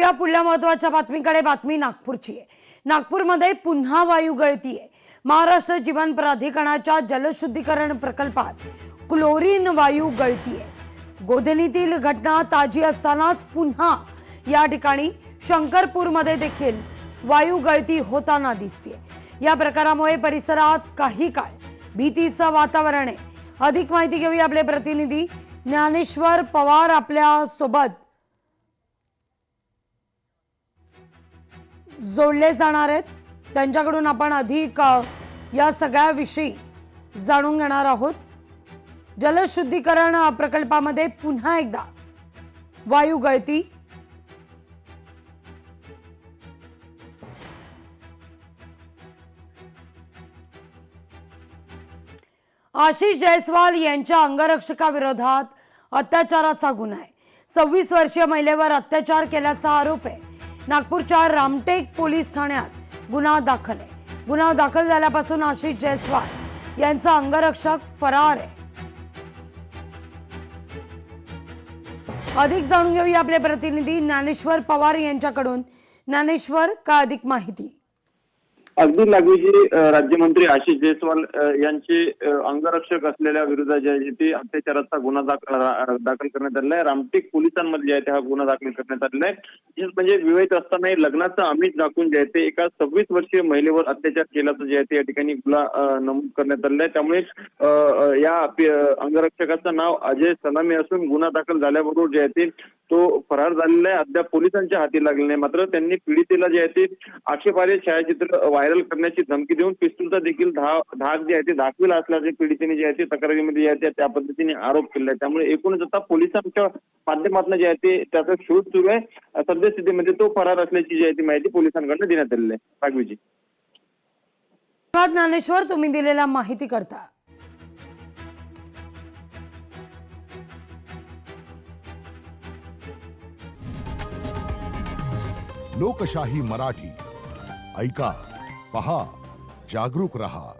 वळूया पुढल्या महत्त्वाच्या बातमीकडे। बातमी नागपूरची आहे। नागपूरमध्ये पुन्हा वायू गळती आहे। महाराष्ट्र जीवन प्राधिकरणाच्या जलशुद्धीकरण प्रकल्पात क्लोरीन वायू गळती आहे। गोधनीतील घटना ताजी असतानाच पुन्हा या ठिकाणी शंकरपूरमध्ये देखील वायू गळती होताना दिसते। या प्रकारामुळे परिसरात काही काळ भीतीचं वातावरण आहे। अधिक माहिती घेऊया आपले प्रतिनिधी ज्ञानेश्वर पवार आपल्या सोबत जोडले जाणार आहेत। त्यांच्याकडून आपण अधिक या सगळ्याविषयी जाणून घेणार आहोत। जलशुद्धीकरण प्रकल्पामध्ये पुन्हा एकदा वायू गळती। आशिष जयस्वाल यांच्या अंगरक्षकाविरोधात अत्याचाराचा गुन्हा आहे। 26 वर्षीय महिलेवर अत्याचार केल्याचा आरोप आहे। नागपूरच्या रामटेक पोलीस ठाण्यात गुन्हा दाखल आहे। गुन्हा दाखल झाल्यापासून आशिष जयस्वाल यांचा अंगरक्षक फरार आहे। अधिक जाणून घेऊया आपले प्रतिनिधी ज्ञानेश्वर पवार यांच्याकडून। ज्ञानेश्वर, का अधिक माहिती? अगदी लागूजी राज्यमंत्री आशिष जयस्वाल यांचे अंगरक्षक असलेल्या विरुद्ध जे आहे ते अत्याचाराचा गुन्हा दाखल करण्यात आलेला आहे। रामटेक पोलिसांमध्ये जे आहे ते हा गुन्हा दाखल करण्यात आलेला आहे। म्हणजे विवाहित असताना लग्नाचं आमिष दाखवून जे आहे ते एका 26 वर्षीय महिलेवर अत्याचार केल्याचं जे आहे ते या ठिकाणी गुन्हा नमूद करण्यात आलेला आहे। त्यामुळे या अंगरक्षकाचं नाव अजय सलामी असून गुन्हा दाखल झाल्याबरोबर जे आहे ते तो फरार झालेला आहे। अद्याप पोलिसांच्या हाती लागले नाही। मात्र त्यांनी पीडितेला जे आहे ते आक्षेपार्ह छायाचित्र व्हायरल करण्याची धमकी देऊन पिस्तूलचा देखील धाक जे आहे ते दाखविला असल्याचे पीडितेने जे आहे ते तक्रारीमध्ये जे आहे त्या पद्धतीने आरोप केला आहे। त्यामुळे एकूणच आता पोलिसांच्या माध्यमातून जे आहे ते त्याचा शोध सुरू आहे। सद्यस्थितीमध्ये तो फरार असल्याची जी आहे ती माहिती पोलिसांकडून देण्यात आलेली आहे। राघवीजी, धन्यवाद ज्ञानेश्वर, तुम्ही दिलेल्या माहिती करता। लोकशाही मराठी ऐका, पहा, जागरूक रहा।